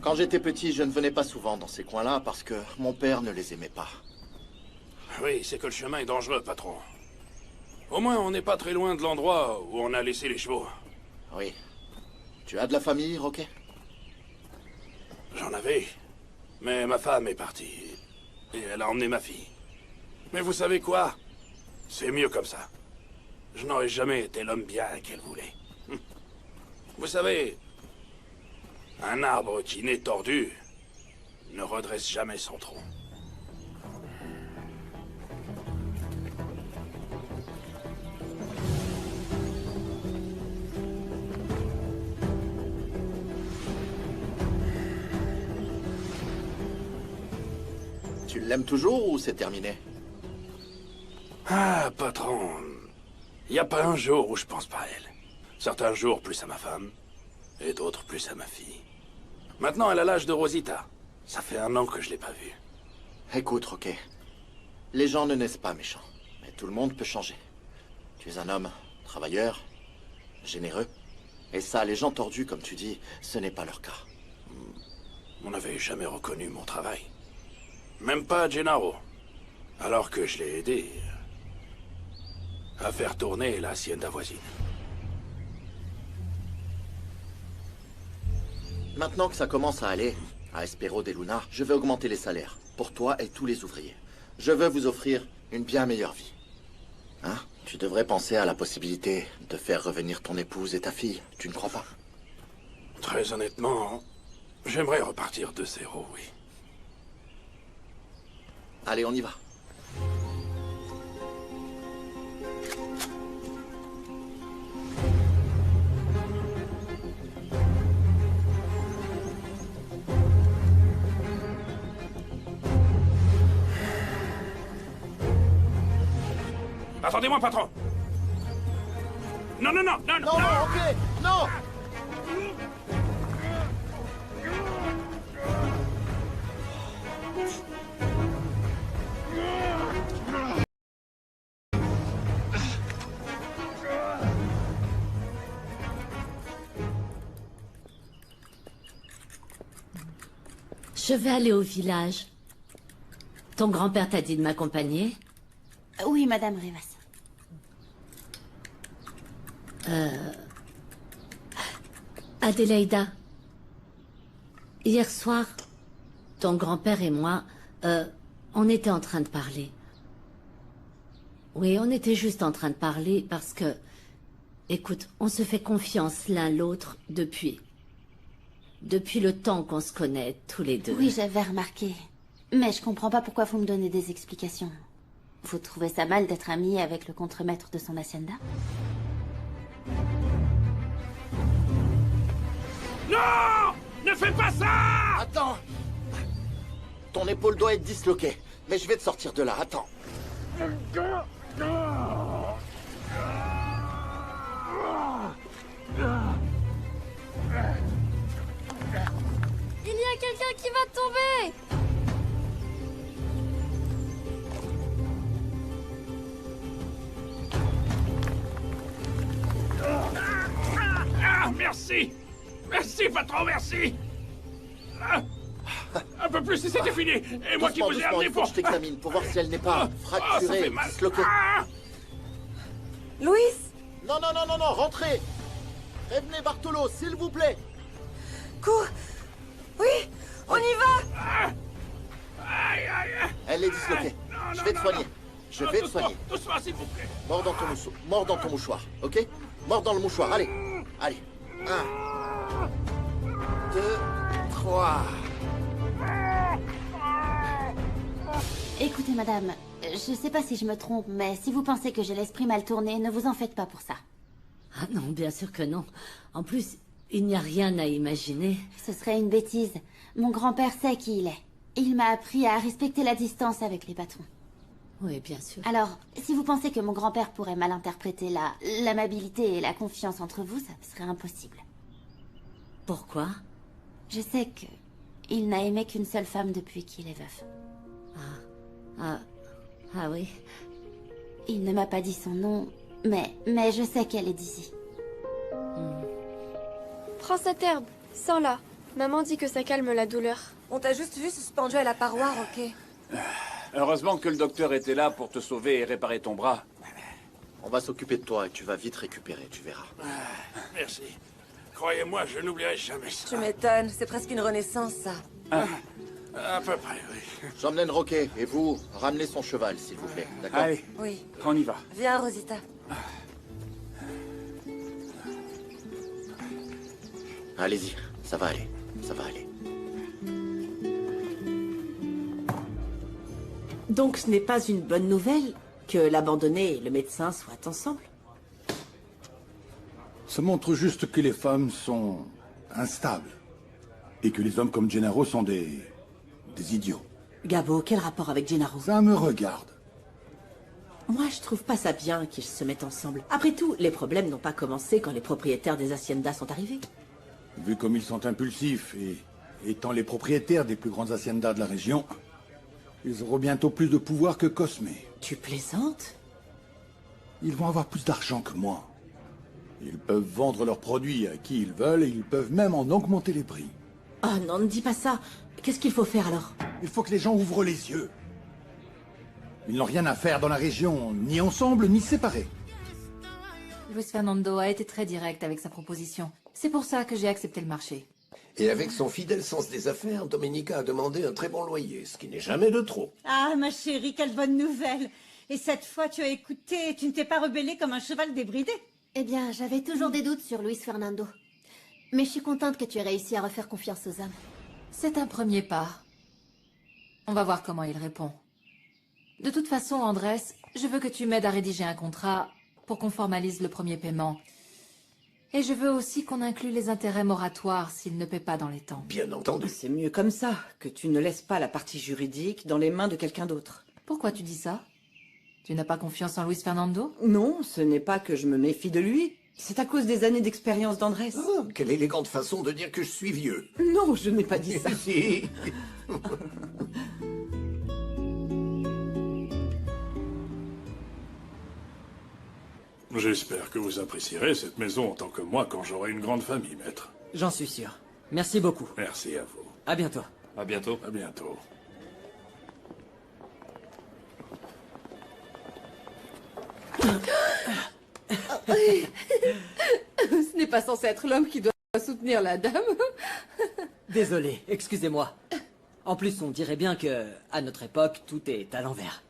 Quand j'étais petit, je ne venais pas souvent dans ces coins-là parce que mon père ne les aimait pas. Oui, c'est que le chemin est dangereux, patron. Au moins, on n'est pas très loin de l'endroit où on a laissé les chevaux. Oui. Tu as de la famille, Roquet? J'en avais. Mais ma femme est partie. Et elle a emmené ma fille. Mais vous savez quoi? C'est mieux comme ça. Je n'aurais jamais été l'homme bien qu'elle voulait. Vous savez, un arbre qui naît tordu ne redresse jamais son tronc. Tu l'aimes toujours ou c'est terminé? Ah, patron, il n'y a pas un jour où je pense pas à elle. Certains jours plus à ma femme, et d'autres plus à ma fille. Maintenant, elle a l'âge de Rosita. Ça fait 1 an que je l'ai pas vue. Écoute, Roquet. Les gens ne naissent pas méchants. Mais tout le monde peut changer. Tu es un homme travailleur, généreux. Et ça, les gens tordus, comme tu dis, ce n'est pas leur cas. On n'avait jamais reconnu mon travail. Même pas Gennaro. Alors que je l'ai aidé à faire tourner la hacienda voisine. Maintenant que ça commence à aller, à Espero de Luna, je vais augmenter les salaires, pour toi et tous les ouvriers. Je veux vous offrir une bien meilleure vie. Hein? Tu devrais penser à la possibilité de faire revenir ton épouse et ta fille, tu ne crois pas? Très honnêtement, j'aimerais repartir de zéro, oui. Allez, on y va. Attendez-moi, patron! Non, non, non, non, Non, non, ok, non! Je vais aller au village. Ton grand-père t'a dit de m'accompagner? Oui, Madame Rivas. Adélaïda. Hier soir, ton grand-père et moi, on était en train de parler. Oui, on était juste en train de parler parce que... Écoute, on se fait confiance l'un l'autre depuis le temps qu'on se connaît, tous les deux. Oui, j'avais remarqué. Mais je comprends pas pourquoi vous me donnez des explications. Vous trouvez ça mal d'être ami avec le contremaître de son hacienda? Non! Ne fais pas ça! Attends! Ton épaule doit être disloquée, mais je vais te sortir de là, attends. Il y a quelqu'un qui va tomber! Ah, merci! Merci, patron, merci! Ah, un peu plus et c'était fini! Et moi qui Doucement, vous ai doucement, amené il faut pour... que je t'examine pour voir si elle n'est pas ça fracturée, fait mal! disloquée. Ah, Louis! Non, non, non, non, non, rentrez! Prévenez Bartolo, s'il vous plaît! Cours! Oui! On y va! aïe, aïe! Elle est disloquée. Non, Je non, vais te non, soigner. non. Je vais te Doucement, soigner. doucement, s'il vous plaît! Mors dans ton mouchoir, ok? Mors dans le mouchoir, allez. Allez. 1, 2, 3. Écoutez, madame, je sais pas si je me trompe, mais si vous pensez que j'ai l'esprit mal tourné, ne vous en faites pas pour ça. Ah non, bien sûr que non. En plus, il n'y a rien à imaginer. Ce serait une bêtise. Mon grand-père sait qui il est. Il m'a appris à respecter la distance avec les patrons. Oui, bien sûr. Alors, si vous pensez que mon grand-père pourrait mal interpréter l'amabilité et la confiance entre vous, ça serait impossible. Pourquoi? Je sais que il n'a aimé qu'une seule femme depuis qu'il est veuf. Ah oui. Il ne m'a pas dit son nom, mais je sais qu'elle est d'ici. Prends cette herbe, sens-la. Maman dit que ça calme la douleur. On t'a juste vu suspendu à la paroi, ok. Heureusement que le docteur était là pour te sauver et réparer ton bras. On va s'occuper de toi et tu vas vite récupérer, tu verras. Merci. Croyez-moi, je n'oublierai jamais ça. Tu m'étonnes, c'est presque une renaissance, ça. À peu près, oui. J'emmène Roquet et vous, ramenez son cheval, s'il vous plaît. D'accord? Allez, Oui. on y va. Viens, Rosita. Allez-y, ça va aller. Ça va aller. Donc ce n'est pas une bonne nouvelle que l'abandonné et le médecin soient ensemble? Ça montre juste que les femmes sont instables. Et que les hommes comme Gennaro sont des idiots. Gabo, quel rapport avec Gennaro? Ça me regarde. Moi, je trouve pas ça bien qu'ils se mettent ensemble. Après tout, les problèmes n'ont pas commencé quand les propriétaires des haciendas sont arrivés. Vu comme ils sont impulsifs et étant les propriétaires des plus grandes haciendas de la région, ils auront bientôt plus de pouvoir que Cosme. Tu plaisantes? Ils vont avoir plus d'argent que moi. Ils peuvent vendre leurs produits à qui ils veulent et ils peuvent même en augmenter les prix. Oh non, ne dis pas ça. Qu'est-ce qu'il faut faire alors? Il faut que les gens ouvrent les yeux. Ils n'ont rien à faire dans la région, ni ensemble, ni séparés. Luis Fernando a été très direct avec sa proposition. C'est pour ça que j'ai accepté le marché. Et avec son fidèle sens des affaires, Domenica a demandé un très bon loyer, ce qui n'est jamais de trop. Ah, ma chérie, quelle bonne nouvelle. Et cette fois, tu as écouté et tu ne t'es pas rebellée comme un cheval débridé. Eh bien, j'avais toujours des doutes sur Luis Fernando. Mais je suis contente que tu aies réussi à refaire confiance aux hommes. C'est un premier pas. On va voir comment il répond. De toute façon, Andrés, je veux que tu m'aides à rédiger un contrat pour qu'on formalise le premier paiement. Et je veux aussi qu'on inclue les intérêts moratoires s'il ne paie pas dans les temps. Bien entendu. C'est mieux comme ça, que tu ne laisses pas la partie juridique dans les mains de quelqu'un d'autre. Pourquoi tu dis ça? Tu n'as pas confiance en Luis Fernando? Non, ce n'est pas que je me méfie de lui. C'est à cause des années d'expérience d'Andrés. Ah, quelle élégante façon de dire que je suis vieux. Non, je n'ai pas dit ça. Si. J'espère que vous apprécierez cette maison autant que moi quand j'aurai une grande famille, maître. J'en suis sûr. Merci beaucoup. Merci à vous. À bientôt. À bientôt. À bientôt. Ce n'est pas censé être l'homme qui doit soutenir la dame. Désolé, excusez-moi. En plus, on dirait bien que, à notre époque, tout est à l'envers.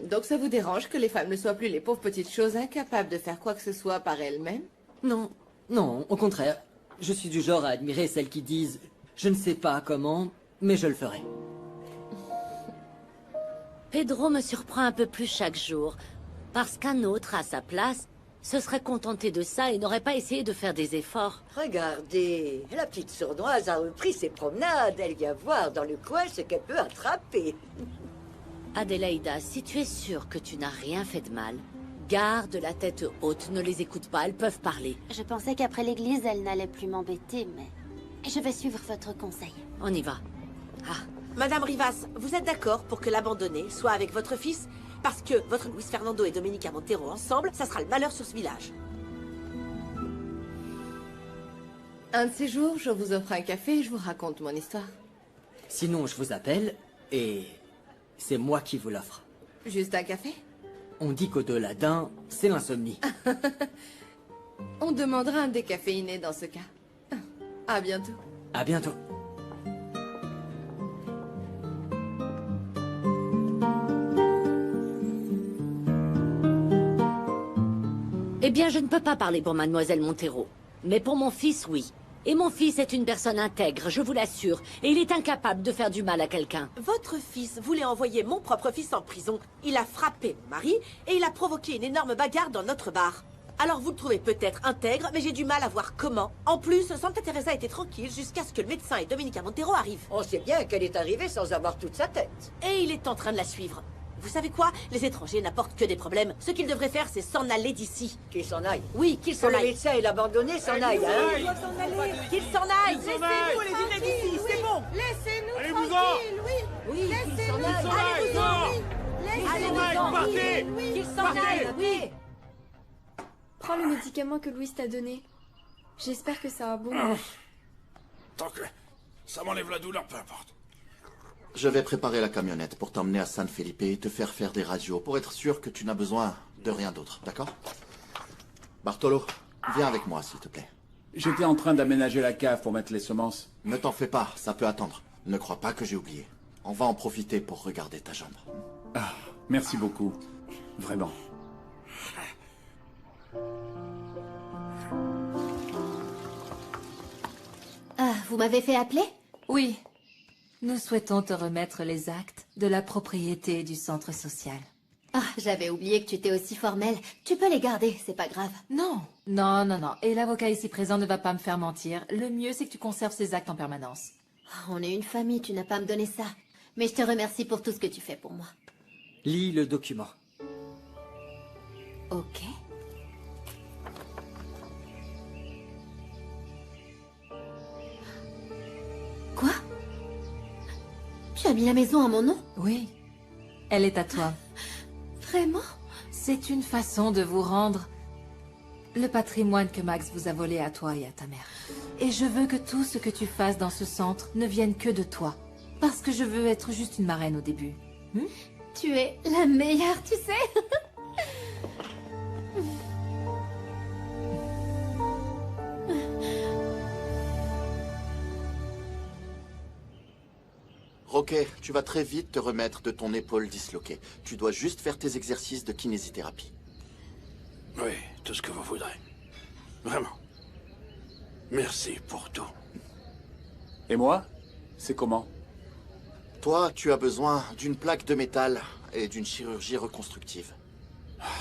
Donc ça vous dérange que les femmes ne soient plus les pauvres petites choses incapables de faire quoi que ce soit par elles-mêmes? Non, non, au contraire. Je suis du genre à admirer celles qui disent « Je ne sais pas comment, mais je le ferai ». Pedro me surprend un peu plus chaque jour. Parce qu'un autre, à sa place, se serait contenté de ça et n'aurait pas essayé de faire des efforts. Regardez, la petite sournoise a repris ses promenades. Elle vient voir dans le coin ce qu'elle peut attraper. Adélaïda, si tu es sûre que tu n'as rien fait de mal, garde la tête haute, ne les écoute pas, elles peuvent parler. Je pensais qu'après l'église, elle n'allait plus m'embêter, mais je vais suivre votre conseil. On y va. Ah. Madame Rivas, vous êtes d'accord pour que l'abandonné soit avec votre fils? Parce que votre Luis Fernando et Domenica Montero ensemble, ça sera le malheur sur ce village. Un de ces jours, je vous offre un café et je vous raconte mon histoire. Sinon, je vous appelle et c'est moi qui vous l'offre. Juste un café? On dit qu'au-delà d'un, c'est l'insomnie. On demandera un décaféiné dans ce cas. À bientôt. À bientôt. Eh bien, je ne peux pas parler pour mademoiselle Montero. Mais pour mon fils, oui. Et mon fils est une personne intègre, je vous l'assure. Et il est incapable de faire du mal à quelqu'un. Votre fils voulait envoyer mon propre fils en prison. Il a frappé mon mari et il a provoqué une énorme bagarre dans notre bar. Alors vous le trouvez peut-être intègre, mais j'ai du mal à voir comment. En plus, Santa Teresa était tranquille jusqu'à ce que le médecin et Domenica Montero arrivent. On sait bien qu'elle est arrivée sans avoir toute sa tête. Et il est en train de la suivre. Vous savez quoi? Les étrangers n'apportent que des problèmes. Ce qu'ils devraient faire, c'est s'en aller d'ici. Qu'il s'en aille. Oui, qu'ils s'en Que le aillent. médecin et l'abandonné s'en aillent, hein? Qu'ils s'en aillent. Laissez-nous les vider d'ici, c'est bon. Laissez-nous tranquilles, Oui, qu'ils s'en aillent. Allez-vous-en. Qu'ils s'en aillent, oui. Prends le médicament que Louis t'a donné. J'espère que ça a bon. Tant que ça m'enlève la douleur, peu importe. Je vais préparer la camionnette pour t'emmener à San Felipe et te faire faire des radios pour être sûr que tu n'as besoin de rien d'autre, d'accord? Bartolo, viens avec moi, s'il te plaît. J'étais en train d'aménager la cave pour mettre les semences. Ne t'en fais pas, ça peut attendre. Ne crois pas que j'ai oublié. On va en profiter pour regarder ta jambe. Ah, merci beaucoup. Vraiment. Ah, vous m'avez fait appeler? Oui. Nous souhaitons te remettre les actes de la propriété du centre social. Ah, j'avais oublié que tu étais aussi formelle. Tu peux les garder, c'est pas grave. Non. Non, non, non. Et l'avocat ici présent ne va pas me faire mentir. Le mieux, c'est que tu conserves ces actes en permanence. On est une famille, tu n'as pas à me donner ça. Mais je te remercie pour tout ce que tu fais pour moi. Lis le document. Ok. Quoi? Tu as mis la maison à mon nom? Oui. Elle est à toi. Vraiment? C'est une façon de vous rendre le patrimoine que Max vous a volé à toi et à ta mère. Et je veux que tout ce que tu fasses dans ce centre ne vienne que de toi. Parce que je veux être juste une marraine au début. Tu es la meilleure, tu sais. Roquet, tu vas très vite te remettre de ton épaule disloquée. Tu dois juste faire tes exercices de kinésithérapie. Oui, tout ce que vous voudrez. Vraiment. Merci pour tout. Et moi? C'est comment? Toi, tu as besoin d'une plaque de métal et d'une chirurgie reconstructive.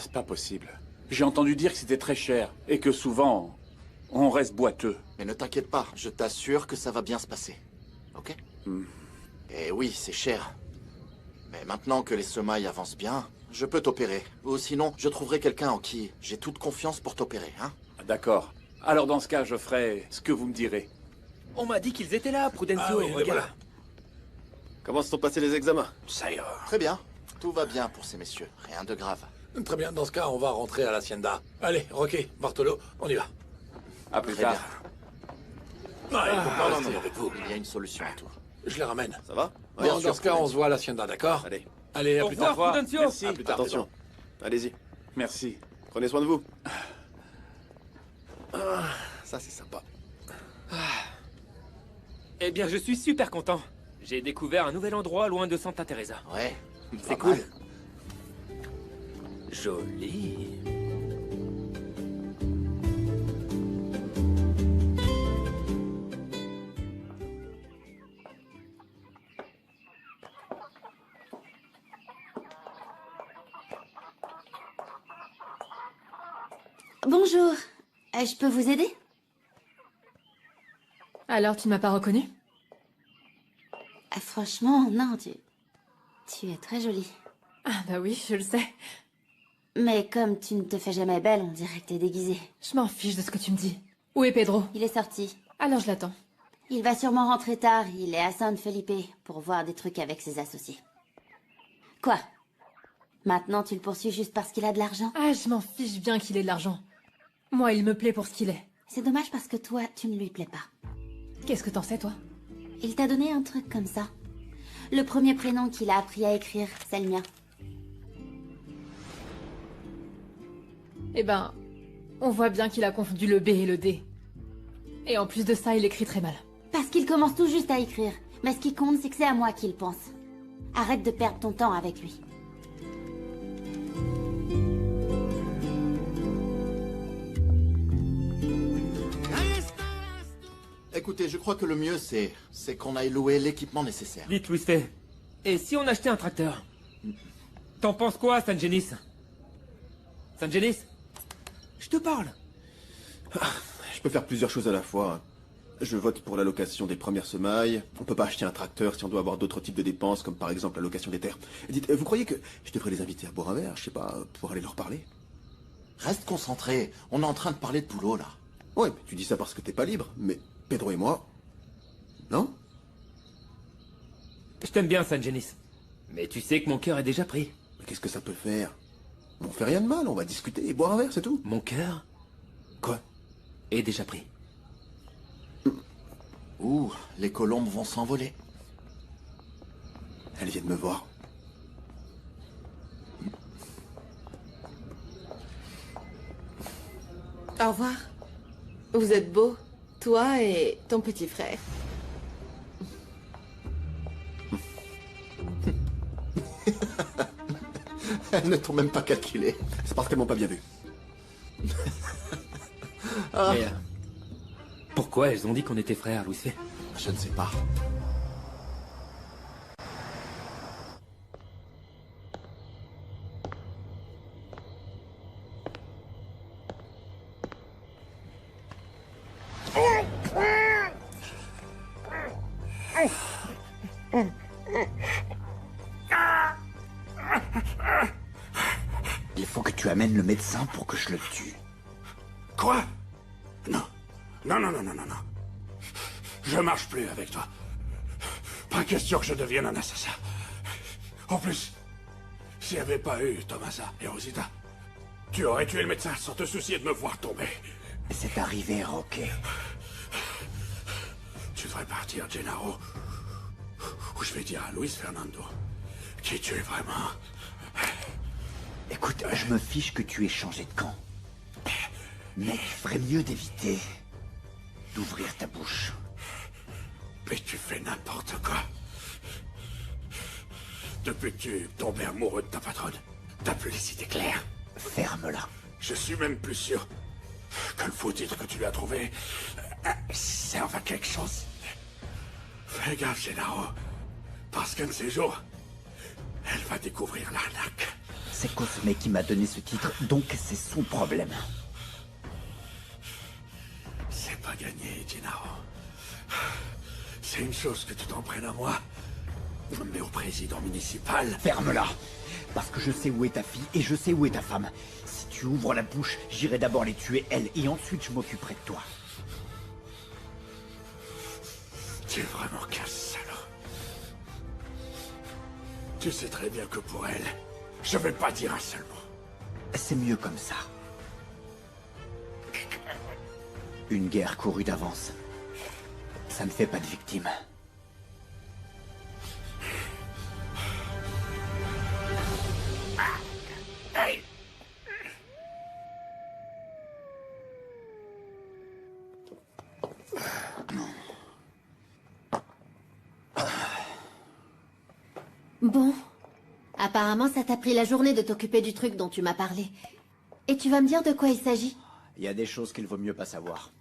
C'est pas possible. J'ai entendu dire que c'était très cher et que souvent, on reste boiteux. Mais ne t'inquiète pas, je t'assure que ça va bien se passer. Ok? Et oui, c'est cher. Mais maintenant que les semailles avancent bien, je peux t'opérer. Ou sinon, je trouverai quelqu'un en qui j'ai toute confiance pour t'opérer, hein? D'accord. Alors dans ce cas, je ferai ce que vous me direz. On m'a dit qu'ils étaient là, Prudencio. Ah oui, les regarde. voilà. Comment se sont passés les examens? Ça ira. Très bien. Tout va bien pour ces messieurs. Rien de grave. Très bien, dans ce cas, on va rentrer à l'hacienda. Allez, Rocky, Bartolo, on y va. À plus Très tard. bien. Ouais, faut pas non, rester non, avec vous. il y a une solution à tout. Je les ramène. Ça va? Bon, dans ce cas, on se voit à l'hacienda, d'accord? Allez. Allez, à Au plus revoir, tard. Prudencio. Merci. À plus tard. Attention. Allez-y. Merci. Prenez soin de vous. Ça, c'est sympa. Eh bien, je suis super content. J'ai découvert un nouvel endroit loin de Santa Teresa. Ouais. C'est pas cool. mal. Joli. Bonjour. Je peux vous aider? Alors, tu ne m'as pas reconnue? Franchement, non, tu es très jolie. Ah bah oui, je le sais. Mais comme tu ne te fais jamais belle, on dirait que t'es déguisée. Je m'en fiche de ce que tu me dis. Où est Pedro? Il est sorti. Alors je l'attends. Il va sûrement rentrer tard. Il est à San Felipe pour voir des trucs avec ses associés. Quoi? Maintenant, tu le poursuis juste parce qu'il a de l'argent? Ah, je m'en fiche bien qu'il ait de l'argent. Moi, il me plaît pour ce qu'il est. C'est dommage parce que toi, tu ne lui plais pas. Qu'est-ce que t'en sais, toi? Il t'a donné un truc comme ça. Le premier prénom qu'il a appris à écrire, c'est le mien. Eh ben, on voit bien qu'il a confondu le B et le D. Et en plus de ça, il écrit très mal. Parce qu'il commence tout juste à écrire. Mais ce qui compte, c'est que c'est à moi qu'il pense. Arrête de perdre ton temps avec lui. Écoutez, je crois que le mieux, c'est qu'on aille louer l'équipement nécessaire. Dites, Luis Fay. Et si on achetait un tracteur? T'en penses quoi, San Genis? San Genis? Je te parle. Je peux faire plusieurs choses à la fois. Je vote pour l'allocation des premières semailles. On peut pas acheter un tracteur si on doit avoir d'autres types de dépenses, comme par exemple l'allocation des terres. Dites, vous croyez que je devrais les inviter à boire un verre, je sais pas, pour aller leur parler? Reste concentré. On est en train de parler de boulot, là. Ouais, mais tu dis ça parce que t'es pas libre. Mais Pedro et moi... Non? Je t'aime bien, San Genis. Mais tu sais que mon cœur est déjà pris. Mais qu'est-ce que ça peut faire? On fait rien de mal, on va discuter et boire un verre, c'est tout. Mon cœur Quoi? est déjà pris. Ou les colombes vont s'envoler. Elle vient de me voir. Au revoir. Vous êtes beau, toi et ton petit frère. Elles ne t'ont même pas calculé. C'est parce qu'elles m'ont pas bien vu. Mais, pourquoi elles ont dit qu'on était frères, Louis C? Je ne sais pas. Il faut que tu amènes le médecin pour que je le tue. Quoi? Non. Non, non, non, non, non, non. Je marche plus avec toi. Pas question que je devienne un assassin. En plus, s'il n'y avait pas eu Tomasa et Rosita, tu aurais tué le médecin sans te soucier de me voir tomber. C'est arrivé, Roque. Tu devrais partir, Gennaro. Ou je vais dire à Luis Fernando qui tu es vraiment. Écoute, je me fiche que tu aies changé de camp. Mais tu ferais mieux d'éviter d'ouvrir ta bouche. Mais tu fais n'importe quoi. Depuis que tu es tombé amoureux de ta patronne, t'as plus les idées claires. Ferme-la. Je suis même plus sûr que le faux titre que tu lui as trouvé serve à quelque chose. Fais gaffe, Gennaro. Parce qu'un de ces jours, elle va découvrir l'arnaque. C'est Cosme qui m'a donné ce titre, donc c'est son problème. C'est pas gagné, Gennaro. C'est une chose que tu t'en prennes à moi, mais au président municipal... Ferme-la. Parce que je sais où est ta fille et je sais où est ta femme. Si tu ouvres la bouche, j'irai d'abord les tuer, elles, et ensuite je m'occuperai de toi. Tu es vraiment qu'un salaud. Tu sais très bien que pour elle, je vais pas dire un seul mot. C'est mieux comme ça. Une guerre courue d'avance. Ça ne fait pas de victimes. Bon. Apparemment, ça t'a pris la journée de t'occuper du truc dont tu m'as parlé. Et tu vas me dire de quoi il s'agit? Il y a des choses qu'il vaut mieux pas savoir.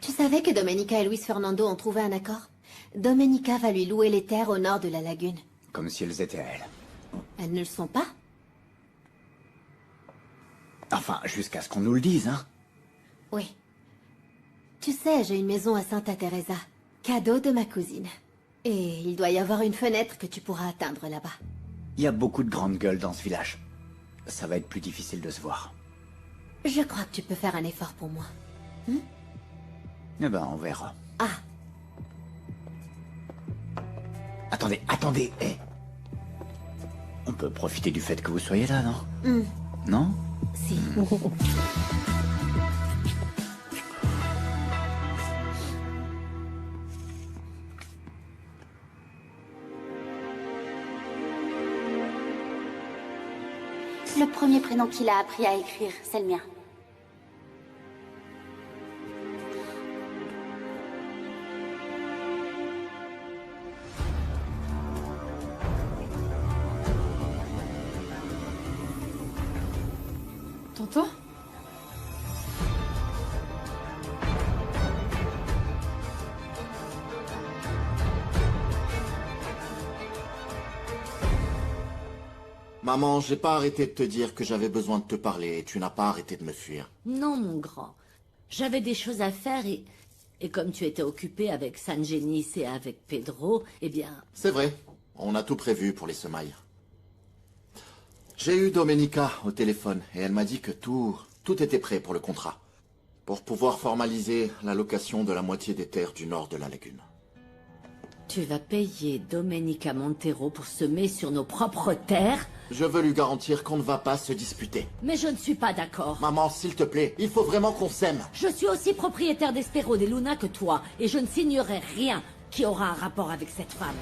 Tu savais que Domenica et Luis Fernando ont trouvé un accord? Domenica va lui louer les terres au nord de la lagune. Comme si elles étaient à elle. Elles ne le sont pas? Enfin, jusqu'à ce qu'on nous le dise, hein. Oui. Tu sais, j'ai une maison à Santa Teresa. Cadeau de ma cousine. Et il doit y avoir une fenêtre que tu pourras atteindre là-bas. Il y a beaucoup de grandes gueules dans ce village. Ça va être plus difficile de se voir. Je crois que tu peux faire un effort pour moi. Eh ben, on verra. Ah. Attendez, attendez, hé. On peut profiter du fait que vous soyez là, non? Non? Si. Le premier prénom qu'il a appris à écrire, c'est le mien. Tonton? Maman, j'ai pas arrêté de te dire que j'avais besoin de te parler et tu n'as pas arrêté de me fuir. Non, mon grand. J'avais des choses à faire et comme tu étais occupé avec San Genis et avec Pedro, eh bien... C'est vrai, on a tout prévu pour les semailles. J'ai eu Domenica au téléphone et elle m'a dit que tout était prêt pour le contrat. Pour pouvoir formaliser la location de la moitié des terres du nord de la lagune. Tu vas payer Domenica Montero pour semer sur nos propres terres? Je veux lui garantir qu'on ne va pas se disputer. Mais je ne suis pas d'accord. Maman, s'il te plaît, il faut vraiment qu'on s'aime. Je suis aussi propriétaire d'Espero de Luna que toi, et je ne signerai rien qui aura un rapport avec cette femme.